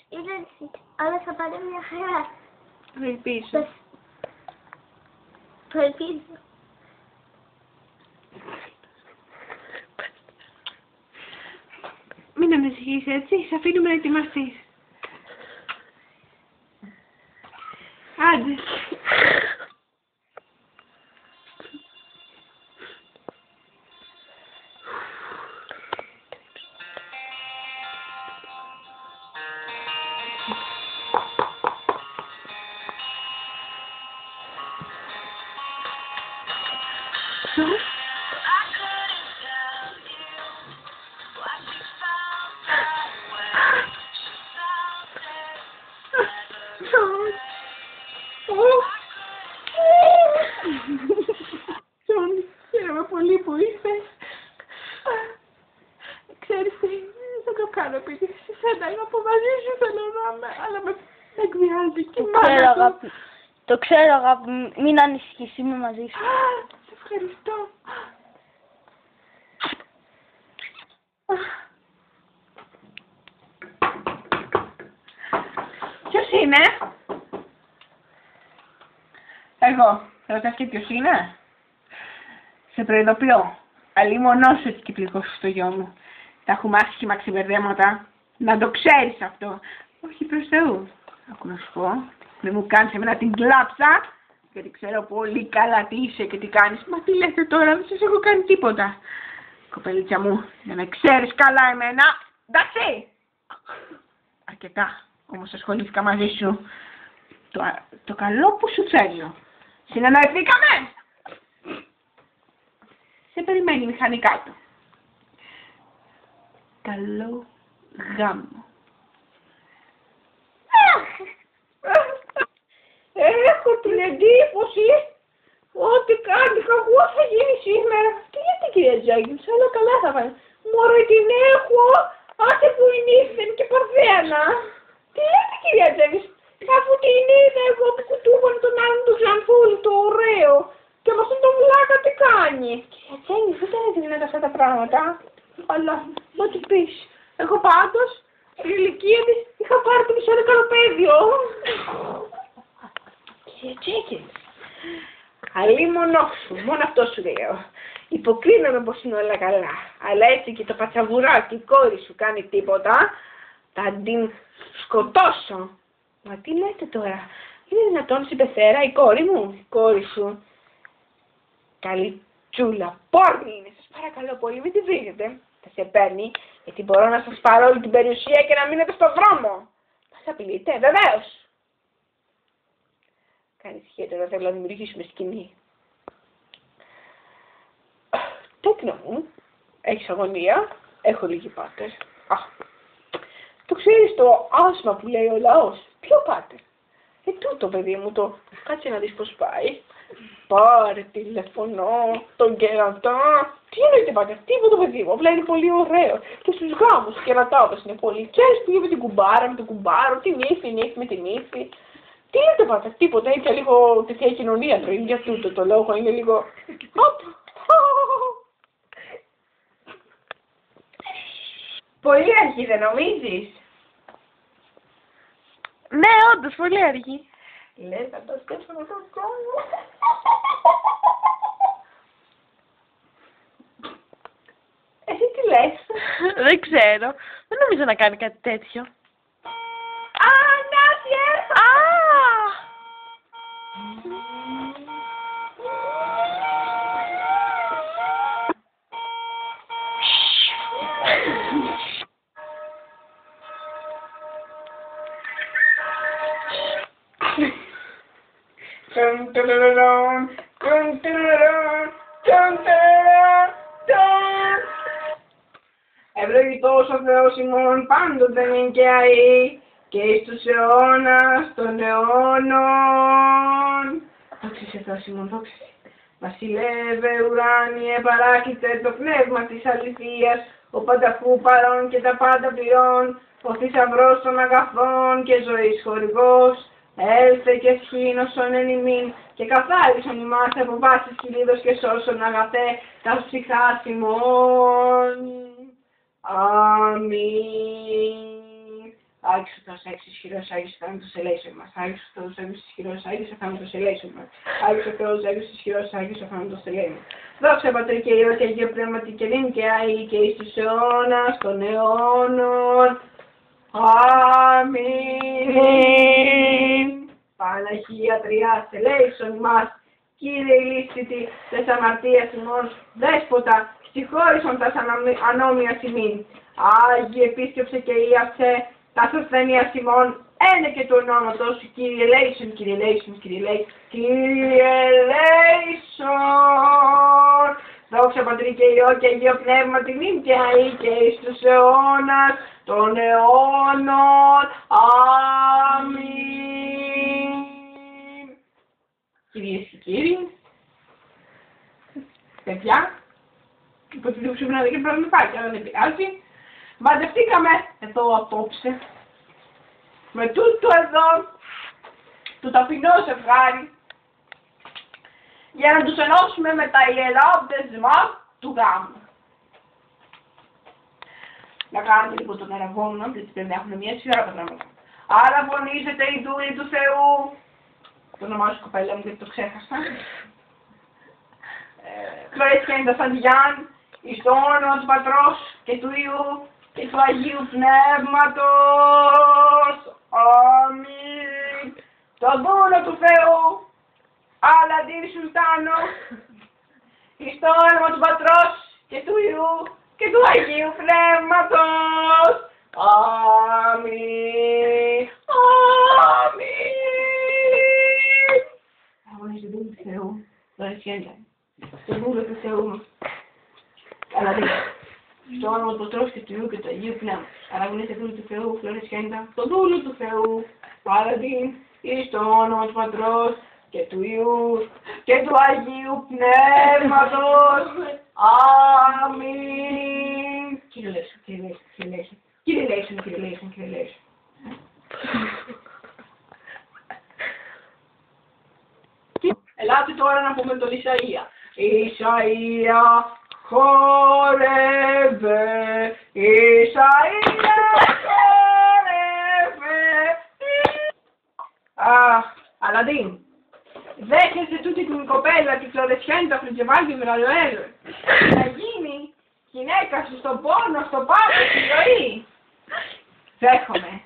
Είναι, αλλά θα πάρει μια χαρά. Το ελπίζω. Το ελπίζω. Μην ανησυχείς, έτσι, σε αφήνουμε να ετοιμαστείς. Άντε. Τζον, χαίρομαι πολύ που ήρθες. Ξέρεις τι, δεν το κάνω επειδή σε σένα είμαι από μαζί σου, θέλω να είμαι, αλλά με εκβιάζει και η μάνα του. Το ξέρω, αγάπη μου, μην ανησυχείς, είμαι μαζί σου. Σε ευχαριστώ. Ποιος είναι? Εγώ. Ρωτάς και ποιος είναι? Σε προειδοποιώ. Αλλήμονός έτσι και πληγώσεις στο γιο μου. Θα έχουμε άσχημα ξεμπερδέματα. Να το ξέρεις αυτό. Όχι προς Θεού. Άκου να σου πω. Μην μου κάνεις εμένα την κλάψα. Γιατί ξέρω πολύ καλά τι είσαι και τι κάνεις. Μα τι λέτε τώρα, δεν σας έχω κάνει τίποτα. Κοπελίτσα μου, για να ξέρεις καλά εμένα. Εντάξει. Αρκετά. Όμως ασχολήθηκα μαζί σου. Το καλό που σου θέλω. Συνεννοηθήκαμε. Σε περιμένει μηχανικά του. Καλό γάμο. Έχω την εντύπωση ότι κάτι κακό θα γίνει σήμερα. Και γιατί, κυρία Τζάγκη, όλα καλά θα πάνε. Μωρό την έχω, άσε που είναι ήθελη και παρθένα. Τι λέτε, κυρία Τζάγκη, αφού την είδα εγώ που κουτούβανε τον άλλον του Ξανθούλη, το ωραίο. Και μας τον βλάκα τι κάνει. Κυρία Τζάγκη, δεν τα έδινε αυτά τα πράγματα. Αλλά, ό,τι πεις. Εγώ πάντως, στην ηλικία της, είχα πάρει το μισό δεκαλοπαίδιο. Κύριε Τζέκιν, αλίμονό σου, μόνο αυτό σου λέω. Υποκρίνομαι πως είναι όλα καλά, αλλά έτσι και το πατσαβουράκι, η κόρη σου κάνει τίποτα, θα την σκοτώσω. Μα τι λέτε τώρα, είναι δυνατόν στην πεθέρα η κόρη μου, η κόρη σου. Καλή τσούλα, πόρνη είναι, σας παρακαλώ πολύ, μην τη βρίζετε. Θα σε παίρνει, γιατί μπορώ να σας πάρω όλη την περιουσία και να μείνετε στο δρόμο. Μας απειλείτε, βεβαίως. Κάνει ησυχία τώρα, θέλω να δημιουργήσουμε σκηνή. Τέκνο μου, έχεις αγωνία, έχω λίγη πάτερ. Το ξέρεις το άσμα που λέει ο λαός, ποιο πάτερ? Τούτο παιδί μου το, κάτσε να δεις πως πάει. Πάρε τηλεφωνώ, τον κερατά. Τι εννοείται πάτερ, τίποτα παιδί μου, απλά είναι πολύ ωραίο. Και στους γάμους οι κερατάδες είναι πολύ. Ξέρεις που είπε την κουμπάρα με τον κουμπάρο, τη νύφη με την νύφη. Τι λέτε πάτερ, τίποτα, είναι λίγο τέτοια κοινωνία τώρα, για τούτο το λόγο, είναι λίγο... Πολύ αργή δεν νομίζεις? Ναι, όντως, πολύ αργή. Λες, θα το σκέψω με τον κόσμο. Εσύ τι λες? Δεν ξέρω. Δεν νομίζω να κάνει κάτι τέτοιο. Νάση, έρθω! Ευλογητός ο Θεός ημών πάντοτε νυν και αεί και εις τους αιώνας των αιώνων. Δόξα σε Θεός ημών, δόξα σε. Βασιλεύε ουράνιε παράκειται το πνεύμα της αληθείας, ο πανταχού παρών και τα πάντα πληρών, ο θησαυρός των αγαθών και ζωής χορηγός, έλθε και σχήνωσον εν ημίν και καθάρισον ημάς από πάσης κυλίδος και σώσον αγαθέ τας ψυχάς ημών. Αμήν. Άγιος ο Θεός Άγιος ισχυρός, Άγιος ο θάνατος ελέησον μας. Άγιος ο Θεός Άγιος ισχυρός, Άγιος ο θάνατος ελέησον μας. Άγιος ο Θεός Άγιος ισχυρός, Άγιος ο θάνατος ελέησον μας. Δόξα Πατρί και Υιό και Αγίο Πνεύματι και νυν και αεί και εις τους αιώνας των αιώνων. Αμήν. Παναγία Τριάς ελέησον μας. Κύριε ηλίστητη τες αμαρτίας ημών, Δέσποτα, συγχώρησον τας ανώμιας ημίν. Άγιε επίσκεψε και ίαψε τας ασθενείας ημών, ένε και του ονόματος σου, Κύριε ελέησον, Κύριε ελέησον, Κύριε ελέησον, Κύριε ελέησον. Δόξα Πατρί και Υιό και Αγίο Πνεύματι νυν και αεί και εις τους αιώνας των αιώνων. Αμήν. Κυρίες και κύριοι, παιδιά, υποτίθεται που να δει και πραγματικά, αλλά δεν πειράζει. Μαντευτήκαμε εδώ απόψε με τούτο εδώ το ταπεινό ζευγάρι για να τους ενώσουμε με τα ιερά δεσμά του γάμου. Να κάνουμε λοιπόν τον αραβόνα, γιατί πρέπει να έχουμε μια σειρά από πράγματα. Άρα φωνίζεται η δούλη του Θεού. Το όνομά σου κοπέλα μου γιατί το ξέχασα. Κλωρέσκεντα σαν Γιάν, εις το όνομα του Πατρός και του Υιού και του Αγίου Πνεύματος. Αμήν. Το δούλο του Θεού, Αλαντήρ Σουλτάνο, εις το όνομα του Πατρός και του Υιού και του Αγίου Πνεύματος. Αμήν. Αμήν. Αγωνίζει το δούλο του Θεού, Κλωρέσκεντα. Το δούλο του Θεού, Αλαντήρ. Στο όνομα του Πατρός και του Υιού και του Αγίου Πνεύματος. Αραγωνίστε δούλο του Θεού, Φλωρεσιέντα, το δούλο του Θεού, Παραδείγν, εις το όνομα του Πατρός και του Υιού και του Αγίου Πνεύματος. Αμήν. Κύριε Λέησον, Κύριε Λέησον, Κύριε Λέησον, Κύριε Λέησον, Κύριε Λέησον, Κύριε Λέησον. Ελάτε τώρα να πούμε τον Ισαΐα. Ισαΐα, χόρευε, Ισαΐα, χόρευε. Αλαντίν, δέχεσαι τούτη την κοπέλα τη Φλωρεσιέντα Φριτζεβάγγι Μυραλοέλ να γίνει γυναίκα σου στον πόνο, στο πάθος, στη ζωή. Δέχομαι.